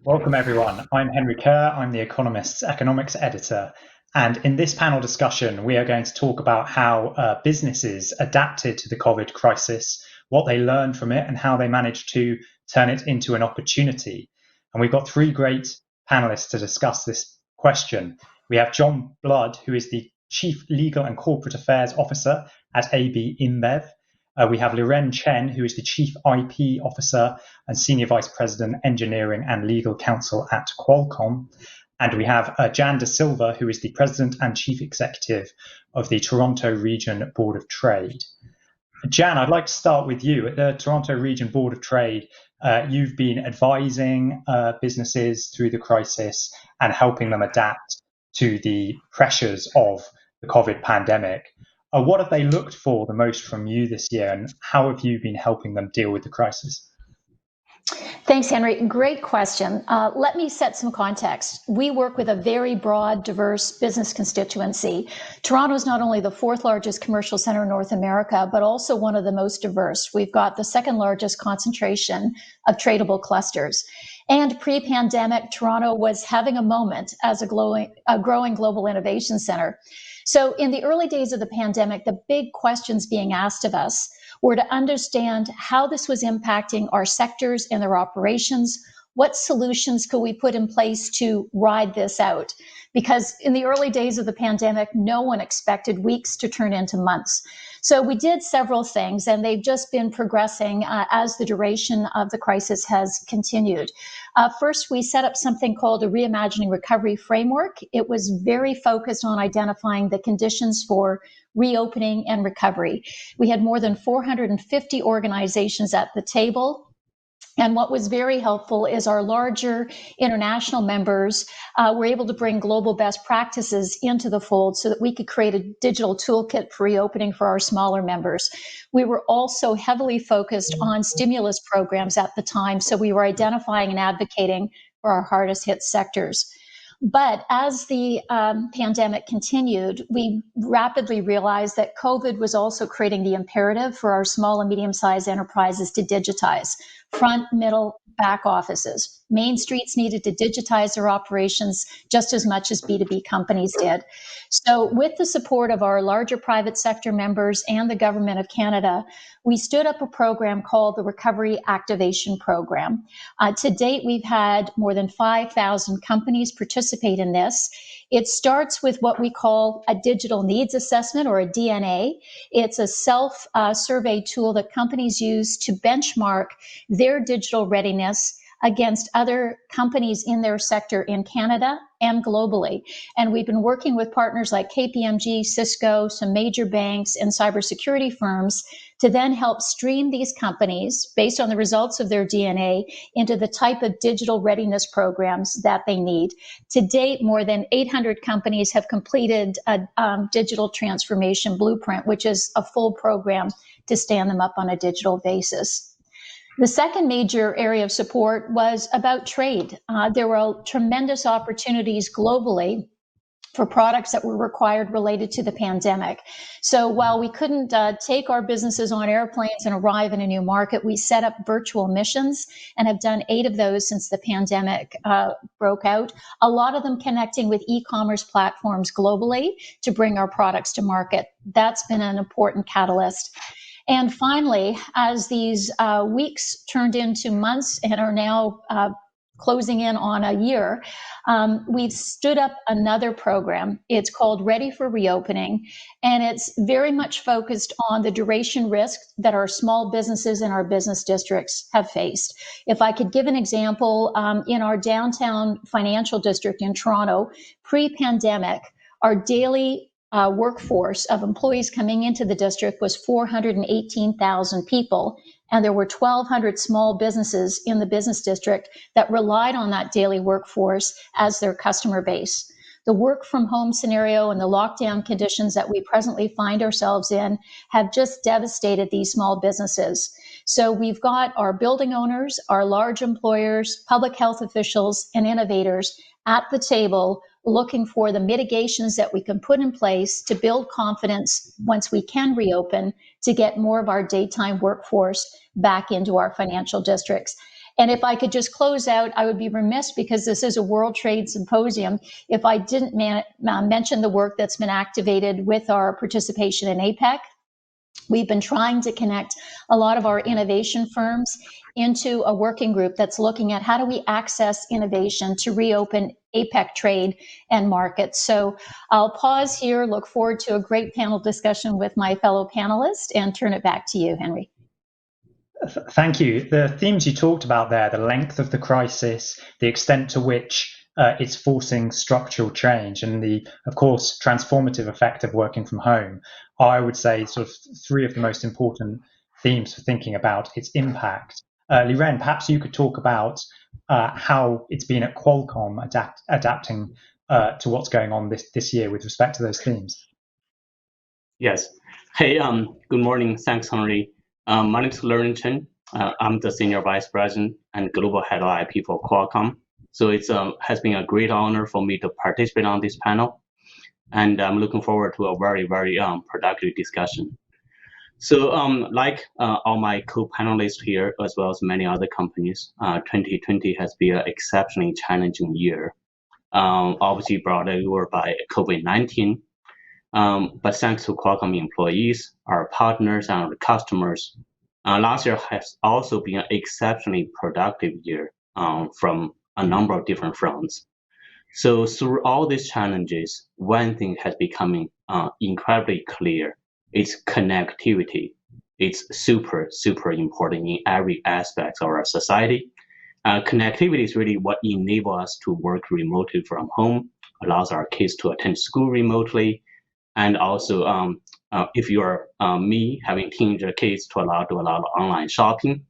Welcome, everyone. I'm Henry Curr. I'm the Economist's economics editor. And in this panel discussion, we are going to talk about how businesses adapted to the COVID crisis, what they learned from it, and how they managed to turn it into an opportunity. And we've got three great panelists to discuss this question. We have John Blood, who is the Chief Legal and Corporate Affairs Officer at AB InBev. We have Liren Chen, who is the Chief IP Officer and Senior Vice President, Engineering and Legal Counsel at Qualcomm. And we have Jan De Silva, who is the President and Chief Executive of the Toronto Region Board of Trade. Jan, I'd like to start with you. At the Toronto Region Board of Trade, you've been advising businesses through the crisis and helping them adapt to the pressures of the COVID pandemic. What have they looked for the most from you this year, and how have you been helping them deal with the crisis? Thanks, Henry. Great question. Let me set some context. We work with a very broad, diverse business constituency. Toronto is not only the fourth largest commercial center in North America, but also one of the most diverse. We've got the second largest concentration of tradable clusters. And pre-pandemic, Toronto was having a moment as a growing global innovation center. So in the early days of the pandemic, the big questions being asked of us were to understand how this was impacting our sectors and their operations. What solutions could we put in place to ride this out? Because in the early days of the pandemic, no one expected weeks to turn into months. So we did several things, and they've just been progressing as the duration of the crisis has continued. First, we set up something called a Reimagining Recovery Framework. It was very focused on identifying the conditions for reopening and recovery. We had more than 450 organizations at the table. And what was very helpful is our larger international members were able to bring global best practices into the fold so that we could create a digital toolkit for reopening for our smaller members. We were also heavily focused on stimulus programs at the time, so we were identifying and advocating for our hardest hit sectors. But as the pandemic continued, we rapidly realized that COVID was also creating the imperative for our small and medium-sized enterprises to digitize front, middle, back offices. Main streets needed to digitize their operations just as much as B2B companies did. So with the support of our larger private sector members and the Government of Canada, we stood up a program called the Recovery Activation Program. To date, we've had more than 5,000 companies participate in this. It starts with what we call a digital needs assessment, or a DNA. It's a self-survey tool that companies use to benchmark their digital readiness against other companies in their sector in Canada and globally. And we've been working with partners like KPMG, Cisco, some major banks, and cybersecurity firms to then help stream these companies based on the results of their DNA into the type of digital readiness programs that they need. To date, more than 800 companies have completed a digital transformation blueprint, which is a full program to stand them up on a digital basis. The second major area of support was about trade. There were tremendous opportunities globally for products that were required related to the pandemic. So while we couldn't take our businesses on airplanes and arrive in a new market, we set up virtual missions and have done 8 of those since the pandemic broke out, a lot of them connecting with e-commerce platforms globally to bring our products to market. That's been an important catalyst. And finally, as these weeks turned into months and are now closing in on a year, we've stood up another program. It's called Ready for Reopening, and it's very much focused on the duration risk that our small businesses and our business districts have faced. If I could give an example, in our downtown financial district in Toronto, pre-pandemic, our daily workforce of employees coming into the district was 418,000 people, and there were 1,200 small businesses in the business district that relied on that daily workforce as their customer base. The work from home scenario and the lockdown conditions that we presently find ourselves in have just devastated these small businesses. So we've got our building owners, our large employers, public health officials, and innovators at the table looking for the mitigations that we can put in place to build confidence once we can reopen to get more of our daytime workforce back into our financial districts. And if I could just close out, I would be remiss, because this is a World Trade Symposium, if I didn't mention the work that's been activated with our participation in APEC. We've been trying to connect a lot of our innovation firms into a working group that's looking at how do we access innovation to reopen APEC trade and markets. So I'll pause here, look forward to a great panel discussion with my fellow panelists, and turn it back to you, Henry. Thank you. The themes you talked about there, the length of the crisis, the extent to which it's forcing structural change, and the, of course, transformative effect of working from home, I would say sort of three of the most important themes for thinking about its impact. Liren, perhaps you could talk about how it's been at Qualcomm adapting to what's going on this year with respect to those themes. Yes. Hey, good morning. Thanks, Henry. My name is Liren Chen. I'm the Senior Vice President and Global Head of IP for Qualcomm. So it has been a great honor for me to participate on this panel. And I'm looking forward to a very, very productive discussion. So like all my co-panelists here, as well as many other companies, 2020 has been an exceptionally challenging year, obviously brought over by COVID-19. But thanks to Qualcomm employees, our partners, and our customers, last year has also been an exceptionally productive year from a number of different fronts. So through all these challenges, one thing has becoming incredibly clear. It's connectivity. It's super, super important in every aspect of our society. Connectivity is really what enables us to work remotely from home, allows our kids to attend school remotely, and also if you're me, having teenager kids, to allow online shopping,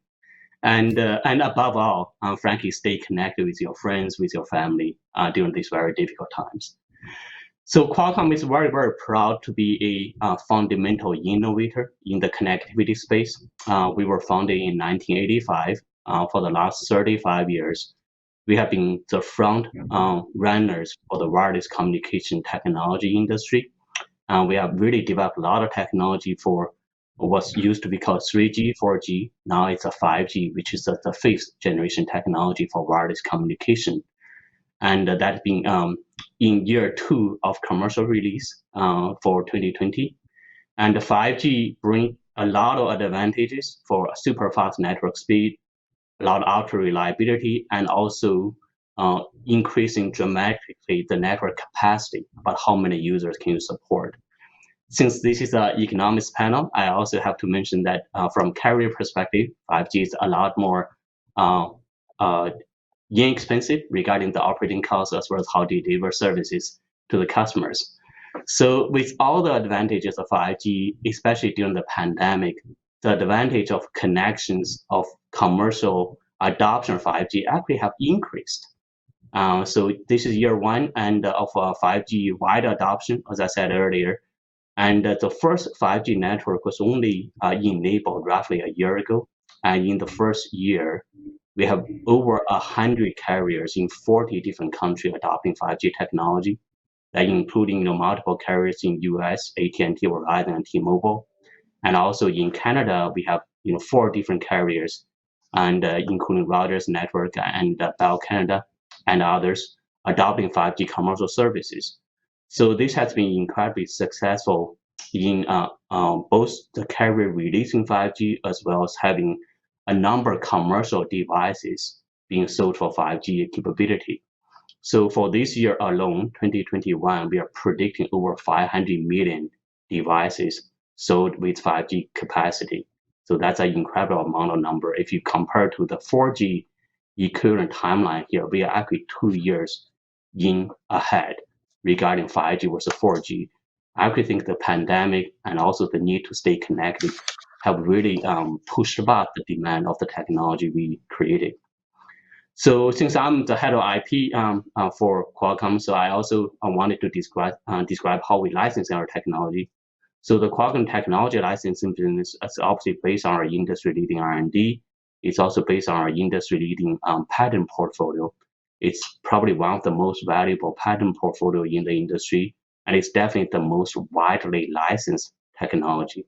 and above all, frankly, stay connected with your friends, with your family during these very difficult times. So Qualcomm is very, very proud to be a fundamental innovator in the connectivity space. We were founded in 1985. For the last 35 years, we have been the front runners for the wireless communication technology industry. We have really developed a lot of technology for what's used to be called 3G, 4G. Now it's a 5G, which is the fifth generation technology for wireless communication. And that's been in year 2 of commercial release for 2020. And the 5G bring a lot of advantages for super fast network speed, a lot of ultra reliability, and also increasing dramatically the network capacity, about how many users can you support. Since this is an Economist panel, I also have to mention that from carrier perspective, 5G is a lot more inexpensive regarding the operating costs, as well as how to deliver services to the customers. So with all the advantages of 5G, especially during the pandemic, the advantage of connections of commercial adoption of 5G actually have increased. So this is year 1 and of 5G wide adoption, as I said earlier. And the first 5G network was only enabled roughly a year ago. And in the first year, we have over 100 carriers in 40 different countries adopting 5G technology, including multiple carriers in US, AT&T, Verizon, and T-Mobile. And also in Canada, we have 4 different carriers, and including Rogers Network and Bell Canada and others adopting 5G commercial services. So this has been incredibly successful in both the carrier releasing 5G as well as having a number of commercial devices being sold for 5G capability. So for this year alone, 2021, we are predicting over 500 million devices sold with 5G capacity. So that's an incredible amount of number. If you compare to the 4G equivalent timeline here, we are actually 2 years in ahead regarding 5G versus 4G. I actually think the pandemic and also the need to stay connected have really pushed back the demand of the technology we created. So since I'm the head of IP for Qualcomm, so I also wanted to describe how we license our technology. So the Qualcomm technology licensing business is obviously based on our industry-leading R&D. It's also based on our industry-leading patent portfolio. It's probably one of the most valuable patent portfolio in the industry, and it's definitely the most widely licensed technology.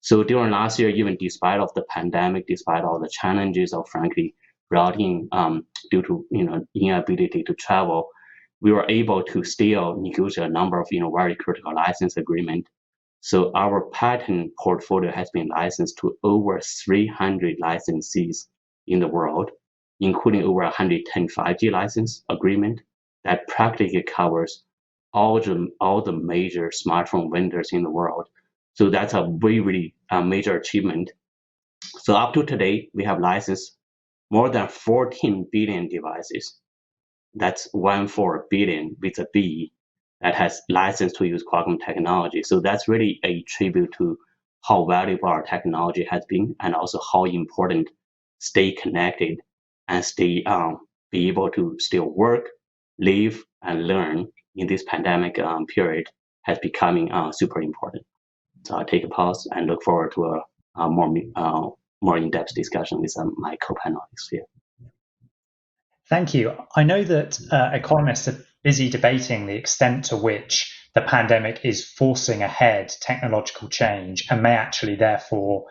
So during last year, even despite of the pandemic, despite all the challenges of frankly routing due to inability to travel, we were able to still negotiate a number of very critical license agreement. So our patent portfolio has been licensed to over 300 licensees in the world, including over 110 5G license agreement that practically covers all the major smartphone vendors in the world. So that's a really major achievement. So up to today, we have licensed more than 14 billion devices. That's 14 billion with a B that has license to use Qualcomm technology. So that's really a tribute to how valuable our technology has been, and also how important stay connected and be able to still work, live, and learn in this pandemic period has becoming super important. So I'll take a pause and look forward to a more in-depth discussion with my co-panelists here. Thank you. I know that economists are busy debating the extent to which the pandemic is forcing ahead technological change and may actually therefore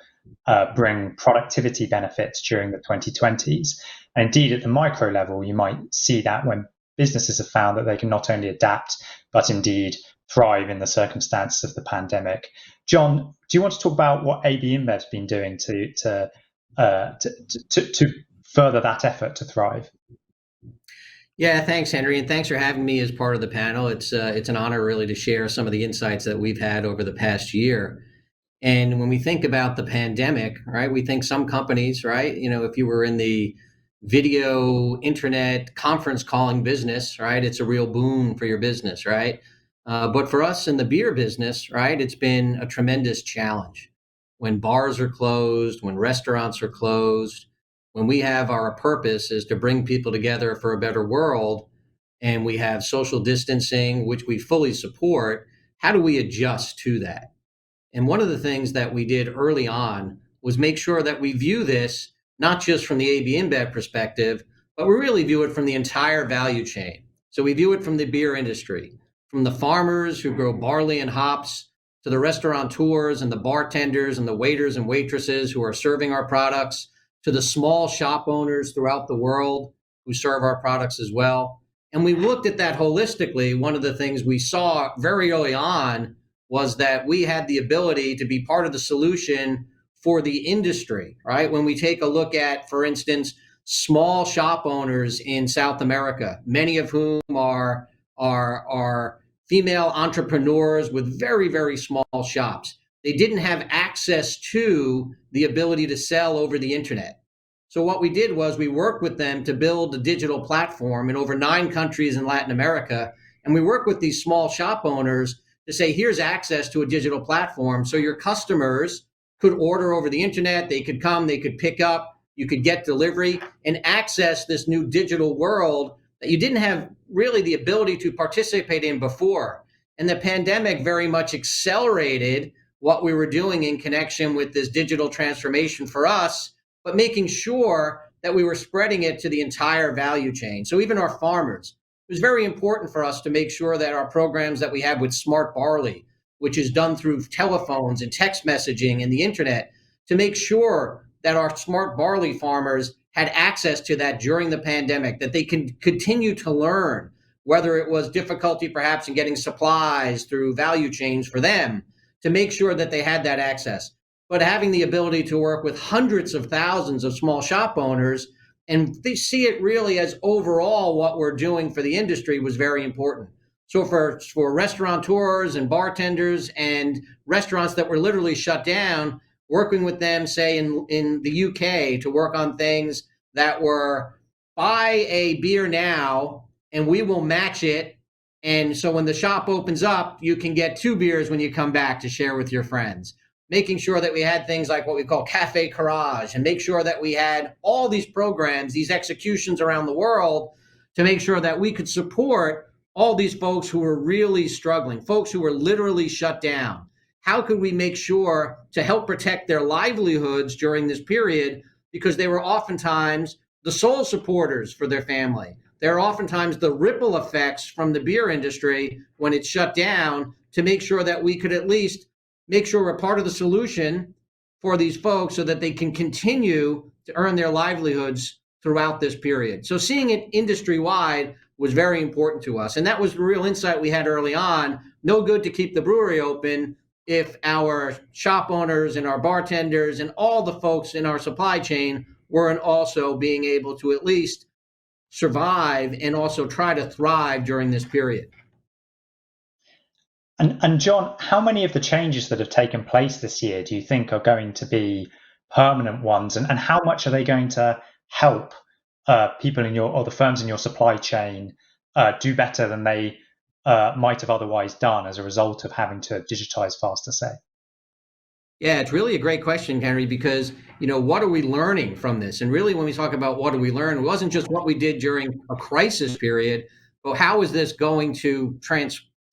bring productivity benefits during the 2020s. And indeed, at the micro level, you might see that when businesses have found that they can not only adapt, but indeed thrive in the circumstances of the pandemic. John, do you want to talk about what AB InBev's been doing to further that effort to thrive? Yeah, thanks, Henry, and thanks for having me as part of the panel. It's an honor really to share some of the insights that we've had over the past year. And when we think about the pandemic, right, we think some companies, right, if you were in the video, internet, conference calling business, right, it's a real boon for your business, right? But for us in the beer business, right, it's been a tremendous challenge. When bars are closed, when restaurants are closed, when we have our purpose is to bring people together for a better world, and we have social distancing, which we fully support, how do we adjust to that? And one of the things that we did early on was make sure that we view this not just from the AB InBev perspective, but we really view it from the entire value chain. So we view it from the beer industry, from the farmers who grow barley and hops, to the restaurateurs and the bartenders and the waiters and waitresses who are serving our products, to the small shop owners throughout the world who serve our products as well. And we looked at that holistically. One of the things we saw very early on was that we had the ability to be part of the solution for the industry, right? When we take a look at, for instance, small shop owners in South America, many of whom are female entrepreneurs with very, very small shops. They didn't have access to the ability to sell over the internet. So what we did was we worked with them to build a digital platform in over 9 countries in Latin America. And we worked with these small shop owners to say, here's access to a digital platform. So your customers could order over the internet, they could come, they could pick up, you could get delivery and access this new digital world that you didn't have really the ability to participate in before. And the pandemic very much accelerated what we were doing in connection with this digital transformation for us, but making sure that we were spreading it to the entire value chain. So even our farmers, it was very important for us to make sure that our programs that we have with Smart Barley, which is done through telephones and text messaging and the internet, to make sure that our Smart Barley farmers had access to that during the pandemic, that they can continue to learn, whether it was difficulty perhaps in getting supplies through value chains for them, to make sure that they had that access. But having the ability to work with hundreds of thousands of small shop owners, and they see it really as overall what we're doing for the industry was very important. So for restaurateurs and bartenders and restaurants that were literally shut down, working with them, say in the UK, to work on things that were buy a beer now and we will match it. And so when the shop opens up, you can get 2 beers when you come back to share with your friends. Making sure that we had things like what we call Cafe Courage, and make sure that we had all these programs, these executions around the world, to make sure that we could support all these folks who were really struggling, folks who were literally shut down. How could we make sure to help protect their livelihoods during this period? Because they were oftentimes the sole supporters for their family. They're oftentimes the ripple effects from the beer industry when it's shut down, to make sure that we could at least make sure we're part of the solution for these folks so that they can continue to earn their livelihoods throughout this period. So seeing it industry-wide was very important to us. And that was the real insight we had early on. No good to keep the brewery open if our shop owners and our bartenders and all the folks in our supply chain weren't also being able to at least survive and also try to thrive during this period. And John, how many of the changes that have taken place this year do you think are going to be permanent ones, and how much are they going to help people in your, or the firms in your supply chain do better than they might have otherwise done as a result of having to digitize faster, say? Yeah, it's really a great question, Henry, because, what are we learning from this? And really, when we talk about what do we learn, it wasn't just what we did during a crisis period, but how is this going to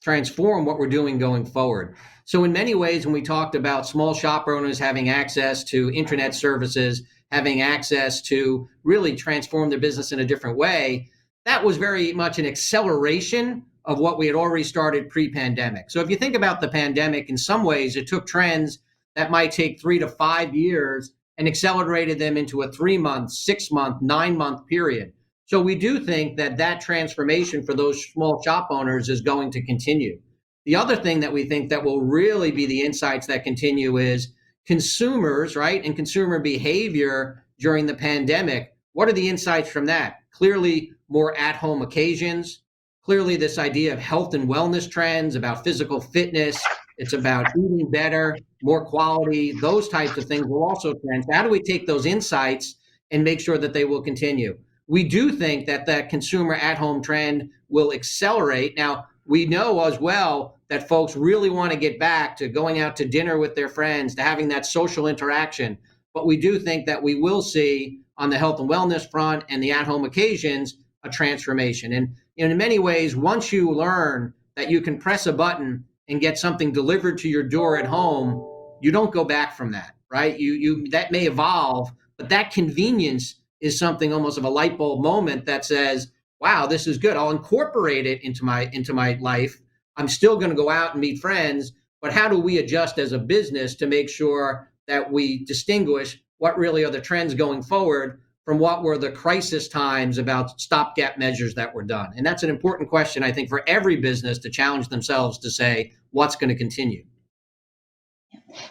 transform what we're doing going forward? So in many ways, when we talked about small shop owners having access to internet services, having access to really transform their business in a different way, that was very much an acceleration of what we had already started pre-pandemic. So if you think about the pandemic, in some ways, it took trends that might take 3 to 5 years and accelerated them into a 3-month, 6-month, 9-month period. So we do think that transformation for those small shop owners is going to continue. The other thing that we think that will really be the insights that continue is consumers, right, and consumer behavior during the pandemic. What are the insights from that? Clearly, more at-home occasions. Clearly, this idea of health and wellness trends, about physical fitness. It's about eating better, more quality. Those types of things will also trend. How do we take those insights and make sure that they will continue? We do think that consumer at-home trend will accelerate. Now, we know as well that folks really want to get back to going out to dinner with their friends, to having that social interaction. But we do think that we will see on the health and wellness front and the at-home occasions a transformation. And in many ways, once you learn that you can press a button and get something delivered to your door at home, you don't go back from that, right? You that may evolve, but that convenience is something almost of a light bulb moment that says, wow, this is good. I'll incorporate it into my life. I'm still going to go out and meet friends, but how do we adjust as a business to make sure that we distinguish what really are the trends going forward from what were the crisis times about stopgap measures that were done? And that's an important question, I think, for every business to challenge themselves to say, what's going to continue?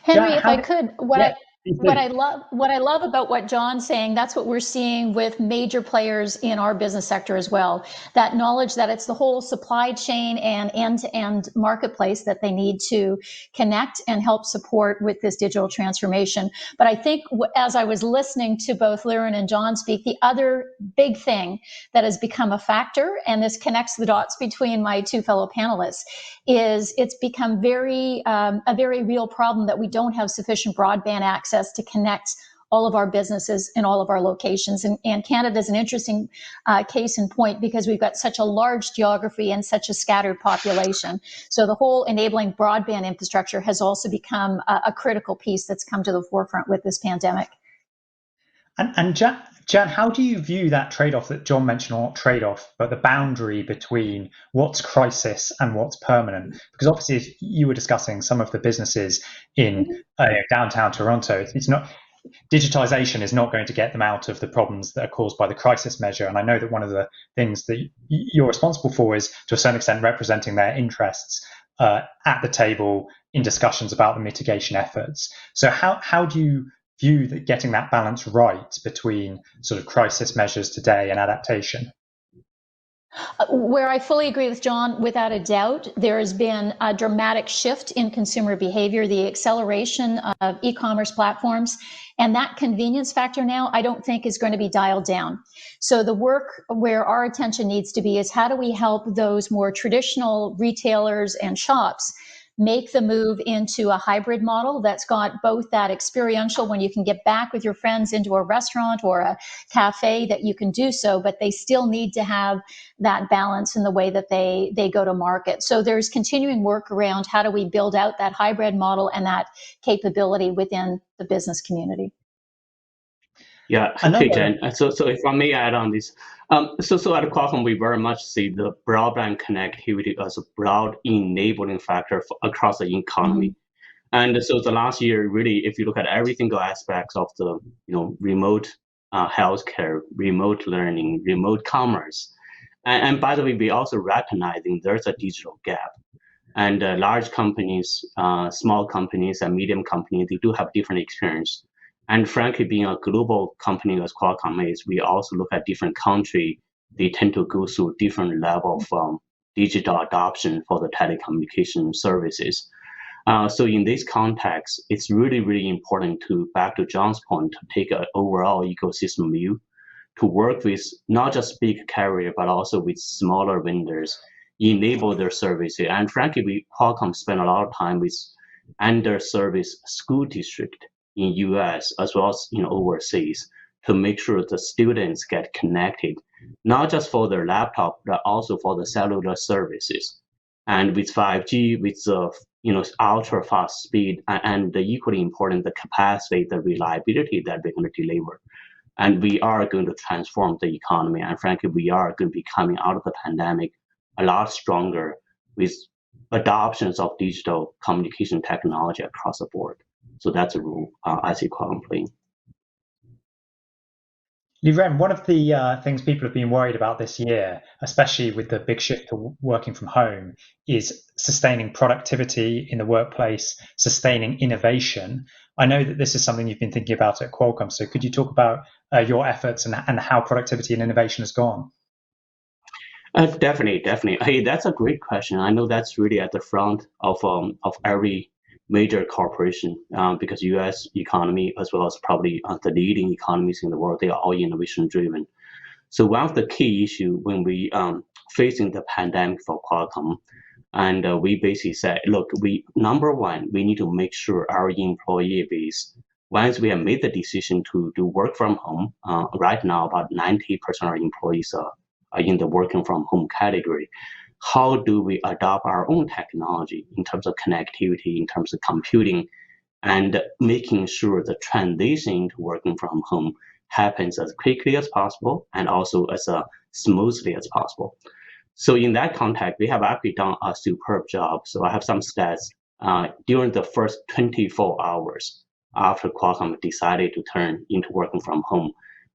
Henry, if I could, what I love about what John's saying, that's what we're seeing with major players in our business sector as well. That knowledge that it's the whole supply chain and end-to-end marketplace that they need to connect and help support with this digital transformation. But I think as I was listening to both Liren and John speak, the other big thing that has become a factor, and this connects the dots between my two fellow panelists, is it's become a very real problem that we don't have sufficient broadband access to connect all of our businesses in all of our locations. And Canada is an interesting case in point because we've got such a large geography and such a scattered population. So the whole enabling broadband infrastructure has also become a critical piece that's come to the forefront with this pandemic. And Jan, how do you view that trade-off that John mentioned, or not trade-off, but the boundary between what's crisis and what's permanent? Because obviously, if you were discussing some of the businesses in downtown Toronto, it's not, digitization is not going to get them out of the problems that are caused by the crisis measure. And I know that one of the things that you're responsible for is, to a certain extent, representing their interests at the table in discussions about the mitigation efforts. So how do you view that, getting that balance right between sort of crisis measures today and adaptation? Where I fully agree with John, without a doubt, there has been a dramatic shift in consumer behavior, the acceleration of e-commerce platforms, and that convenience factor now, I don't think, is going to be dialed down. So the work where our attention needs to be is, how do we help those more traditional retailers and shops make the move into a hybrid model that's got both that experiential, when you can get back with your friends into a restaurant or a cafe, that you can do so, but they still need to have that balance in the way that they go to market. So there's continuing work around how do we build out that hybrid model and that capability within the business community. Yeah, okay, Jen. So if I may add on this, so at Qualcomm, we very much see the broadband connectivity as a broad enabling factor across the economy. And so the last year, really, if you look at every single aspect of the remote healthcare, remote learning, remote commerce. And by the way, we also recognizing there's a digital gap. And large companies, small companies, and medium companies, they do have different experience. And frankly, being a global company as Qualcomm is, we also look at different countries. They tend to go through different level of digital adoption for the telecommunication services. So in this context, it's really, really important to, back to John's point, to take an overall ecosystem view, to work with not just big carrier, but also with smaller vendors, enable their services. And frankly, Qualcomm spend a lot of time with underserviced school district in US as well as overseas to make sure the students get connected, not just for their laptop, but also for the cellular services. And with 5G, with the ultra fast speed, and the equally important, the capacity, the reliability that we're going to deliver. And we are going to transform the economy. And frankly, we are going to be coming out of the pandemic a lot stronger with adoptions of digital communication technology across the board. So that's a role I see Qualcomm playing. Liren, one of the things people have been worried about this year, especially with the big shift to working from home, is sustaining productivity in the workplace, sustaining innovation. I know that this is something you've been thinking about at Qualcomm. So could you talk about your efforts and how productivity and innovation has gone? Definitely. Hey, that's a great question. I know that's really at the front of every major corporation because U.S. economy, as well as probably the leading economies in the world, they are all innovation driven. So one of the key issue when we facing the pandemic for Qualcomm, and we basically said, look, number one, we need to make sure our employee base, once we have made the decision to do work from home, right now about 90% of our employees are in the working from home category. How do we adopt our own technology in terms of connectivity, in terms of computing, and making sure the transition to working from home happens as quickly as possible and also as smoothly as possible. So in that context, we have actually done a superb job. So I have some stats. During the first 24 hours after Qualcomm decided to turn into working from home,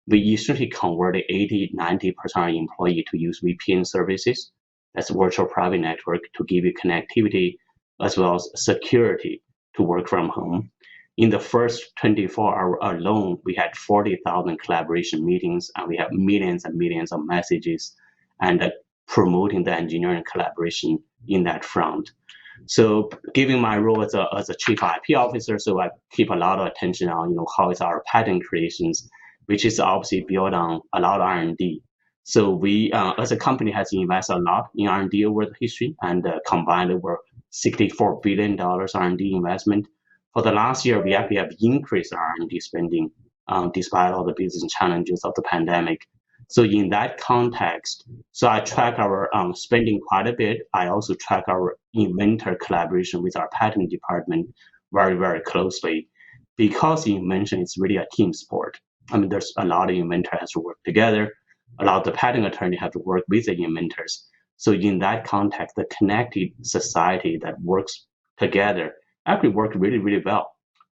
we usually converted 80-90% of employees to use VPN services. That's virtual private network to give you connectivity as well as security to work from home. In the first 24 hours alone, we had 40,000 collaboration meetings, and we have millions and millions of messages and promoting the engineering collaboration in that front. So given my role as a chief IP officer, so I keep a lot of attention on how is our patent creations, which is obviously built on a lot of R&D. So we, as a company, has invested a lot in R&D over the history, and combined over $64 billion R&D investment. For the last year, we actually have increased our R&D spending despite all the business challenges of the pandemic. So in that context, so I track our spending quite a bit. I also track our inventor collaboration with our patent department very, very closely, because you mentioned it's really a team sport. I mean, there's a lot of inventors has to work together. A lot of the patent attorney have to work with the inventors. So in that context, the connected society that works together actually work really, really well.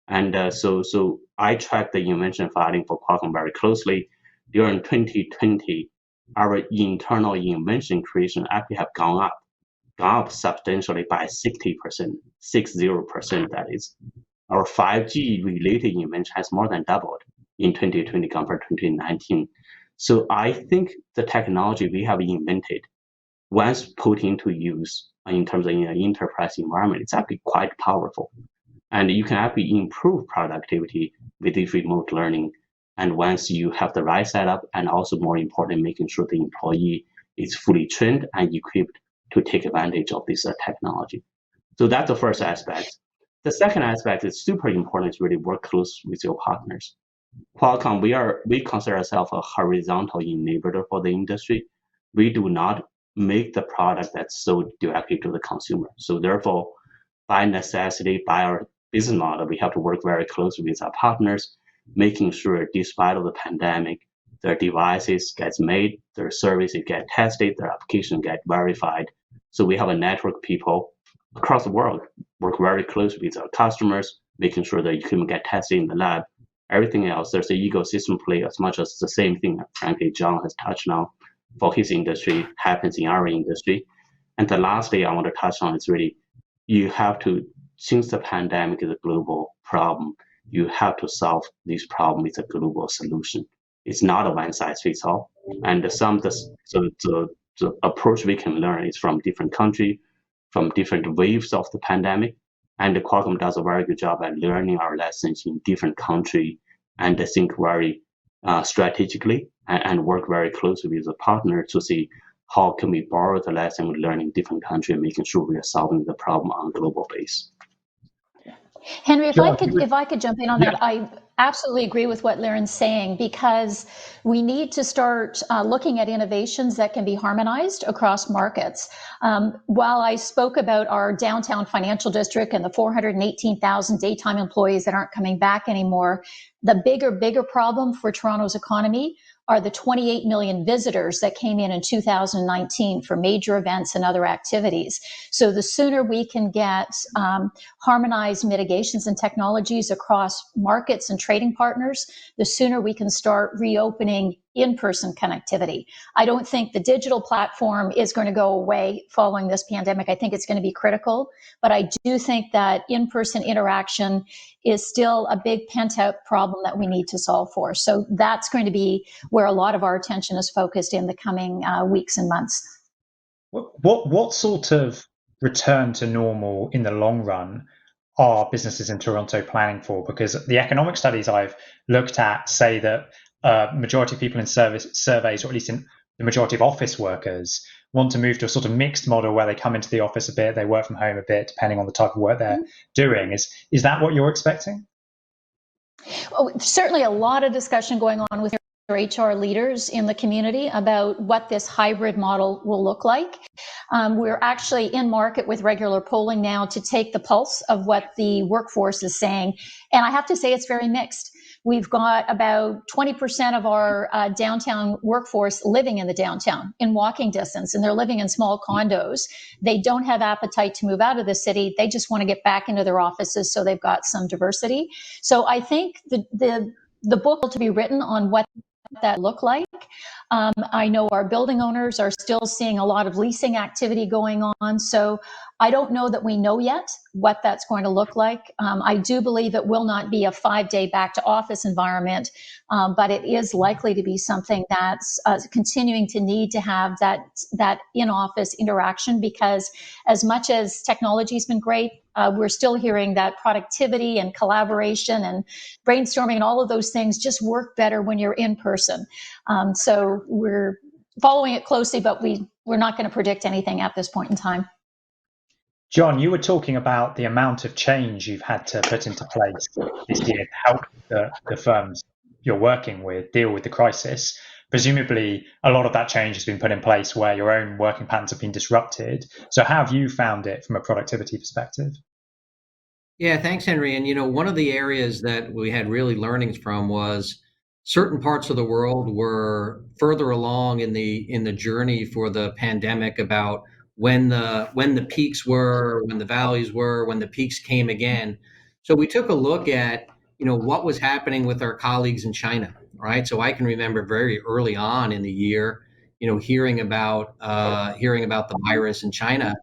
And so I track the invention filing for Qualcomm very closely. During 2020, our internal invention creation actually have gone up substantially by 60%, 60%, that is. Our 5G related invention has more than doubled in 2020 compared to 2019. So I think the technology we have invented, once put into use in terms of an enterprise environment, it's actually quite powerful. And you can actually improve productivity with this remote learning. And once you have the right setup, and also more important, making sure the employee is fully trained and equipped to take advantage of this technology. So that's the first aspect. The second aspect is super important, is really work close with your partners. Qualcomm, we consider ourselves a horizontal enabler for the industry. We do not make the product that's sold directly to the consumer. So therefore, by necessity, by our business model, we have to work very closely with our partners, making sure despite of the pandemic, their devices gets made, their services get tested, their application get verified. So we have a network of people across the world work very closely with our customers, making sure that equipment get tested in the lab, everything else, there's an ecosystem play as much as the same thing, frankly, John has touched on for his industry happens in our industry. And the last thing I want to touch on is really, you have to, since the pandemic is a global problem, you have to solve this problem with a global solution. It's not a one size fits all. And the approach we can learn is from different countries, from different waves of the pandemic. And Qualcomm does a very good job at learning our lessons in different countries and think very strategically and work very closely with the partner to see how can we borrow the lesson we learn in different countries, making sure we are solving the problem on a global base. Henry, if I could jump in on that, I absolutely agree with what Liren's saying, because we need to start looking at innovations that can be harmonized across markets. While I spoke about our downtown financial district and the 418,000 daytime employees that aren't coming back anymore, the bigger problem for Toronto's economy are the 28 million visitors that came in 2019 for major events and other activities. So the sooner we can get harmonized mitigations and technologies across markets and trading partners, the sooner we can start reopening in-person connectivity. I don't think the digital platform is going to go away following this pandemic. I think it's going to be critical, but I do think that in-person interaction is still a big pent-up problem that we need to solve for. So that's going to be where a lot of our attention is focused in the coming weeks and months. What sort of return to normal in the long run are businesses in Toronto planning for? Because the economic studies I've looked at say that majority of people in surveys, or at least in the majority of office workers, want to move to a sort of mixed model where they come into the office a bit, they work from home a bit, depending on the type of work they're doing. Is that what you're expecting? Oh, certainly a lot of discussion going on with HR leaders in the community about what this hybrid model will look like. We're actually in market with regular polling now to take the pulse of what the workforce is saying. And I have to say it's very mixed. We've got about 20% of our downtown workforce living in the downtown in walking distance, and they're living in small condos. They don't have appetite to move out of the city. They just want to get back into their offices, so they've got some diversity. So I think the book to be written on what that look like. I know our building owners are still seeing a lot of leasing activity going on. So I don't know that we know yet what that's going to look like. I do believe it will not be a 5-day back to office environment, but it is likely to be something that's continuing to need to have that in-office interaction, because as much as technology has been great, we're still hearing that productivity and collaboration and brainstorming and all of those things just work better when you're in person. So we're following it closely, but we're not going to predict anything at this point in time. John, you were talking about the amount of change you've had to put into place this year to help the firms you're working with deal with the crisis. Presumably, a lot of that change has been put in place where your own working patterns have been disrupted. So how have you found it from a productivity perspective? Yeah, thanks, Henry. And, one of the areas that we had really learnings from was certain parts of the world were further along in the journey for the pandemic about when the peaks were, when the valleys were, when the peaks came again. So we took a look at, what was happening with our colleagues in China, right? So I can remember very early on in the year, hearing about the virus in China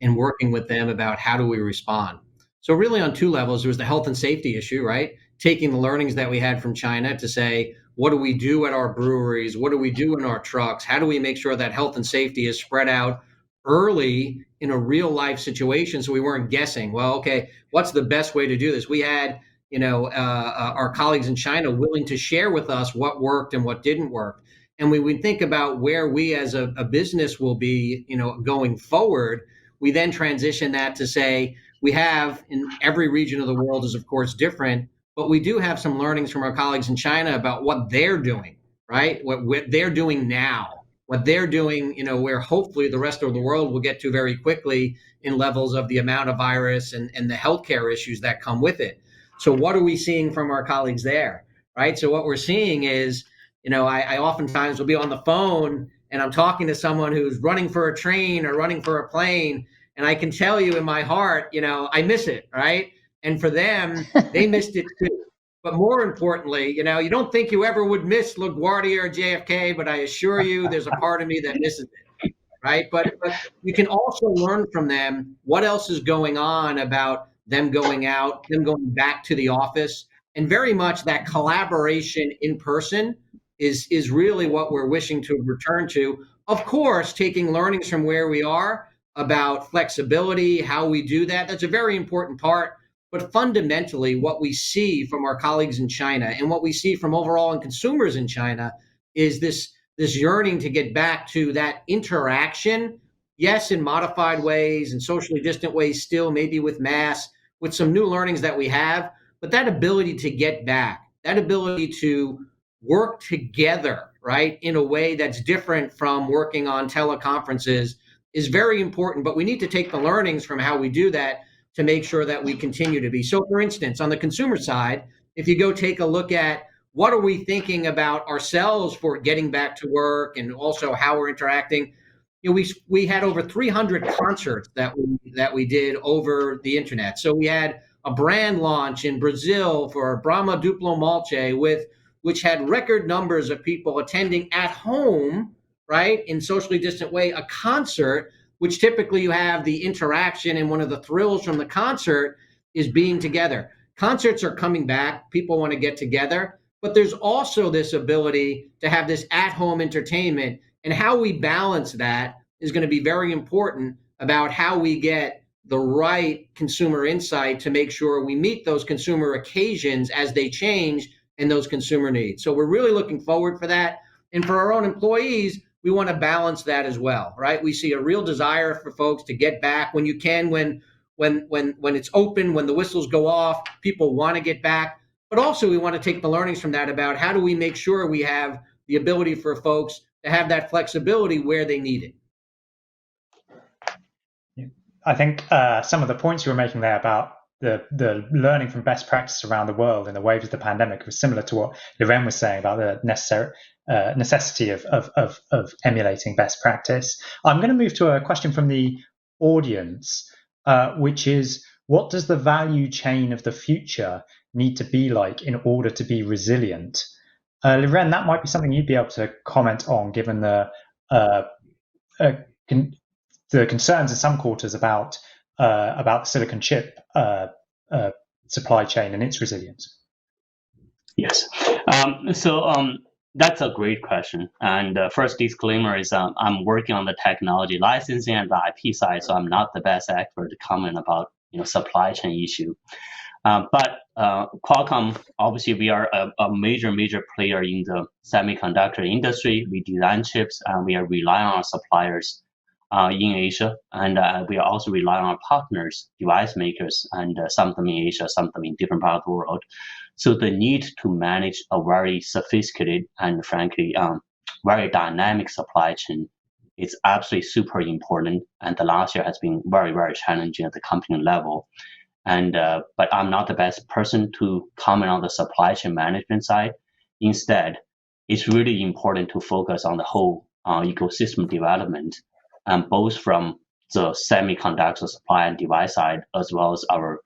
and working with them about how do we respond. So really on two levels, there was the health and safety issue, right? Taking the learnings that we had from China to say, what do we do at our breweries? What do we do in our trucks? How do we make sure that health and safety is spread out early in a real life situation, so we weren't guessing, well, okay, what's the best way to do this? We had, our colleagues in China willing to share with us what worked and what didn't work. And when we think about where we as a business will be, going forward, we then transition that to say, we have in every region of the world is of course different, but we do have some learnings from our colleagues in China about what they're doing, right? What they're doing now. What they're doing, where hopefully the rest of the world will get to very quickly in levels of the amount of virus and the healthcare issues that come with it. So what are we seeing from our colleagues there, right? So what we're seeing is, I oftentimes will be on the phone and I'm talking to someone who's running for a train or running for a plane, and I can tell you in my heart, I miss it, right? And for them, they missed it too. But more importantly, you don't think you ever would miss LaGuardia or JFK, but I assure you there's a part of me that misses it, right? But you can also learn from them what else is going on about them going out, them going back to the office, and very much that collaboration in person is really what we're wishing to return to. Of course, taking learnings from where we are about flexibility, how we do that, that's a very important part. But fundamentally, what we see from our colleagues in China and what we see from overall and consumers in China is this yearning to get back to that interaction, yes, in modified ways and socially distant ways still, maybe with masks, with some new learnings that we have, but that ability to get back, that ability to work together, right, in a way that's different from working on teleconferences is very important. But we need to take the learnings from how we do that to make sure that we continue to be. So, for instance, on the consumer side, if you go take a look at what are we thinking about ourselves for getting back to work and also how we're interacting, we had over 300 concerts that we did over the internet. So we had a brand launch in Brazil for Brahma Duplo Malte, which had record numbers of people attending at home, right, in socially distant way, a concert, which typically you have the interaction, and one of the thrills from the concert is being together. Concerts are coming back. People want to get together, but there's also this ability to have this at-home entertainment, and how we balance that is going to be very important about how we get the right consumer insight to make sure we meet those consumer occasions as they change and those consumer needs. So we're really looking forward for that. And for our own employees, we want to balance that as well, right? We see a real desire for folks to get back when you can, when it's open, when the whistles go off, people want to get back. But also we want to take the learnings from that about how do we make sure we have the ability for folks to have that flexibility where they need it. I think some of the points you were making there about the learning from best practice around the world in the waves of the pandemic was similar to what Liren was saying about the necessity of emulating best practice. I'm going to move to a question from the audience, which is, what does the value chain of the future need to be like in order to be resilient? Liren, that might be something you'd be able to comment on, given the concerns in some quarters about the silicon chip supply chain and its resilience. Yes. That's a great question. And first disclaimer is I'm working on the technology licensing and the IP side, so I'm not the best expert to comment about supply chain issue. But Qualcomm, obviously, we are a major player in the semiconductor industry. We design chips, and we are relying on our suppliers in Asia, and we are also relying on our partners, device makers, and some of them in Asia, some of them in different parts of the world. So the need to manage a very sophisticated and frankly very dynamic supply chain is absolutely super important. And the last year has been very challenging at the company level. And but I'm not the best person to comment on the supply chain management side. Instead, it's really important to focus on the whole ecosystem development, and both from the semiconductor supply and device side, as well as our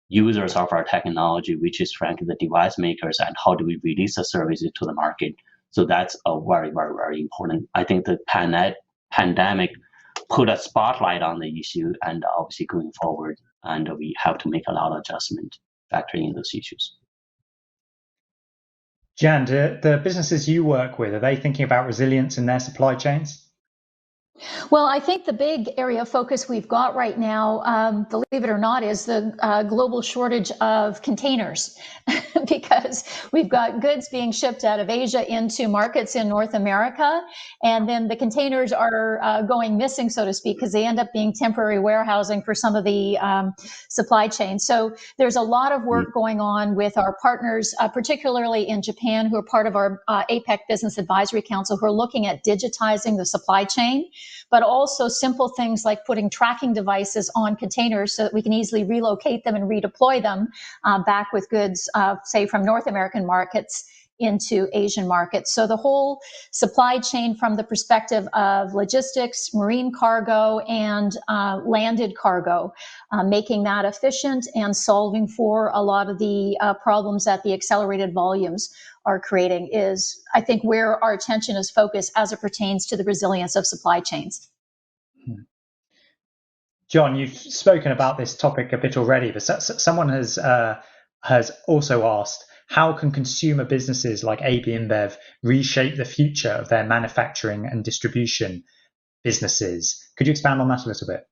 users of our technology, which is frankly the device makers, and how do we release the services to the market. So that's a very important. I think the pandemic put a spotlight on the issue, and obviously going forward, and we have to make a lot of adjustment factoring in those issues. Jan, do the businesses you work with, are they thinking about resilience in their supply chains? Well, I think the big area of focus we've got right now, believe it or not, is the global shortage of containers, because we've got goods being shipped out of Asia into markets in North America, and then the containers are going missing, so to speak, because they end up being temporary warehousing for some of the supply chain. So there's a lot of work going on with our partners, particularly in Japan, who are part of our APEC Business Advisory Council, who are looking at digitizing the supply chain, but also simple things like putting tracking devices on containers so that we can easily relocate them and redeploy them back with goods, say, from North American markets into Asian markets. So the whole supply chain from the perspective of logistics, marine cargo, and landed cargo, making that efficient and solving for a lot of the problems that the accelerated volumes are creating is, I think, where our attention is focused as it pertains to the resilience of supply chains. John, you've spoken about this topic a bit already, but someone has also asked, how can consumer businesses like AB InBev reshape the future of their manufacturing and distribution businesses? Could you expand on that a little bit?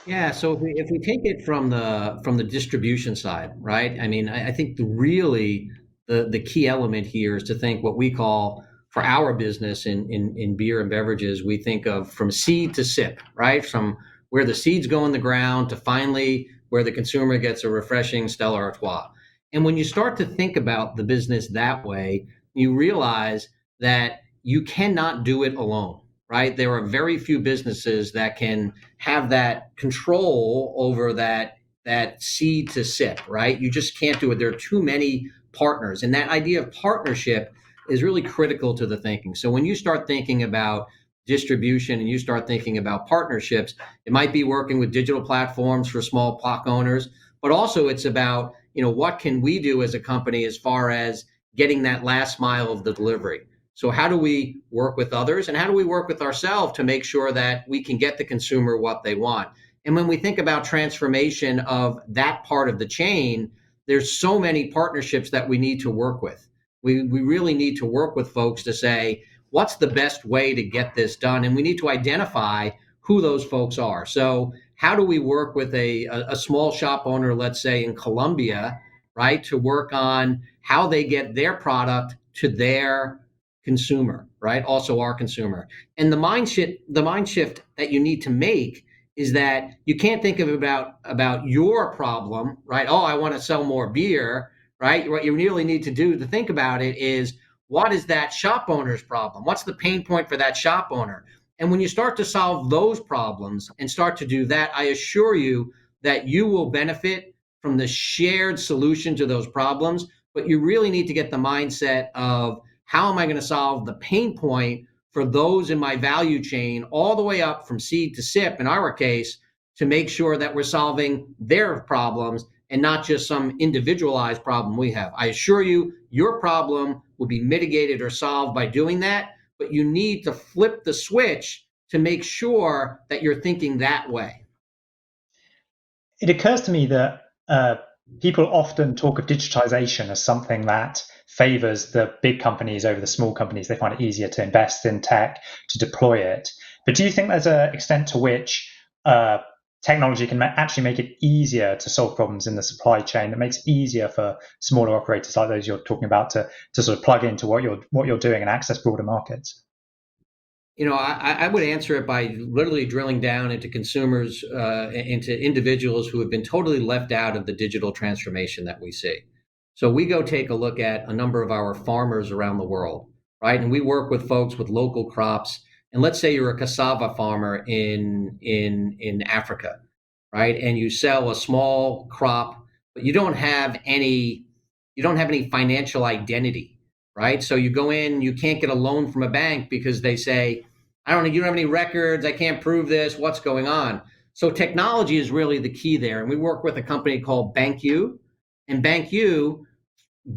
Yeah, so if we take it from the distribution side, right? I mean, I think the key element here is to think what we call, for our business in beer and beverages, we think of from seed to sip, right? From where the seeds go in the ground to finally where the consumer gets a refreshing Stella Artois. And when you start to think about the business that way, you realize that you cannot do it alone, right? There are very few businesses that can have that control over that seed to sip, right? You just can't do it. There are too many partners. And that idea of partnership is really critical to the thinking. So when you start thinking about distribution and you start thinking about partnerships, it might be working with digital platforms for small POC owners, but also it's about, what can we do as a company as far as getting that last mile of the delivery? So how do we work with others and how do we work with ourselves to make sure that we can get the consumer what they want? And when we think about transformation of that part of the chain, there's so many partnerships that we need to work with. We really need to work with folks to say, what's the best way to get this done? And we need to identify who those folks are. So how do we work with a small shop owner, let's say in Colombia, right, to work on how they get their product to their consumer, right? Also our consumer. And the mind shift that you need to make is that you can't think of about your problem, right? Oh, I want to sell more beer, right? What you really need to do to think about it is, what is that shop owner's problem? What's the pain point for that shop owner? And when you start to solve those problems and start to do that, I assure you that you will benefit from the shared solution to those problems. But you really need to get the mindset of, how am I going to solve the pain point for those in my value chain all the way up from seed to sip, in our case, to make sure that we're solving their problems and not just some individualized problem we have. I assure you, your problem will be mitigated or solved by doing that, but you need to flip the switch to make sure that you're thinking that way. It occurs to me that people often talk of digitization as something that favors the big companies over the small companies. They find it easier to invest in tech, to deploy it. But do you think there's an extent to which technology can actually make it easier to solve problems in the supply chain, that makes it easier for smaller operators like those you're talking about to sort of plug into what you're doing and access broader markets? I would answer it by literally drilling down into consumers, into individuals who have been totally left out of the digital transformation that we see. So we go take a look at a number of our farmers around the world, right? And we work with folks with local crops. And let's say you're a cassava farmer in Africa, right? And you sell a small crop, but you don't have any financial identity, right? So you go in, you can't get a loan from a bank because they say, you don't have any records, I can't prove this, what's going on? So technology is really the key there. And we work with a company called BankU, and BankU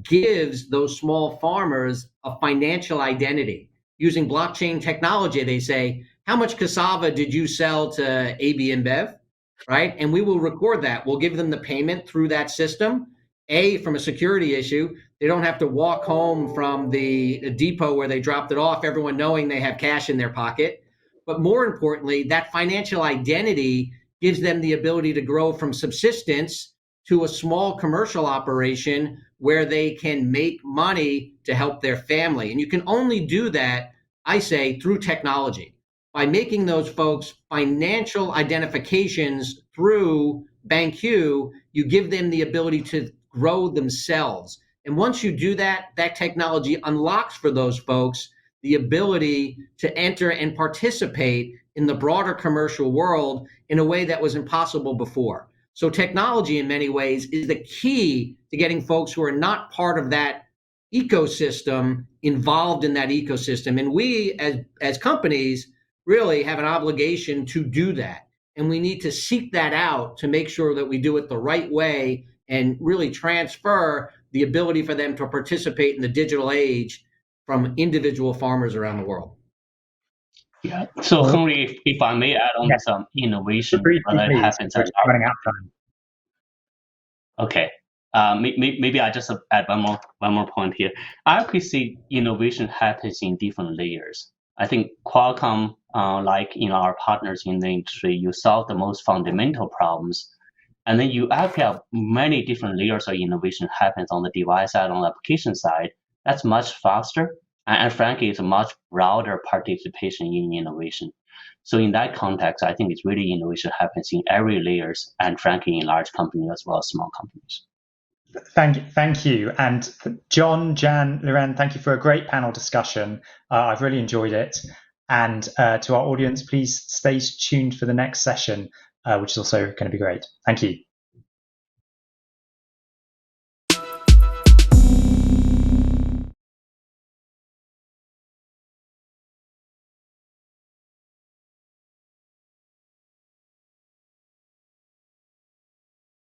gives those small farmers a financial identity. Using blockchain technology, they say, how much cassava did you sell to AB InBev, right? And we will record that. We'll give them the payment through that system. From a security issue, they don't have to walk home from the depot where they dropped it off, everyone knowing they have cash in their pocket. But more importantly, that financial identity gives them the ability to grow from subsistence to a small commercial operation where they can make money to help their family. And you can only do that, I say, through technology. By making those folks financial identifications through BankU, you give them the ability to grow themselves. And once you do that, that technology unlocks for those folks the ability to enter and participate in the broader commercial world in a way that was impossible before. So technology in many ways is the key to getting folks who are not part of that ecosystem involved in that ecosystem. And we, as companies, really have an obligation to do that. And we need to seek that out to make sure that we do it the right way and really transfer the ability for them to participate in the digital age from individual farmers around the world. Yeah. So Henry, if I may add on some innovation that happens at running out of time. Okay. Maybe I just add one more point here. I actually see innovation happens in different layers. I think Qualcomm, like our partners in the industry, you solve the most fundamental problems, and then you actually have many different layers of innovation happens on the device side, on the application side. That's much faster, and frankly, it's a much broader participation in innovation. So in that context, I think it's really innovation happens in every layers, and frankly, in large companies as well as small companies. Thank you. And John, Jan, Liren, thank you for a great panel discussion. I've really enjoyed it. And to our audience, please stay tuned for the next session, which is also going to be great. Thank you.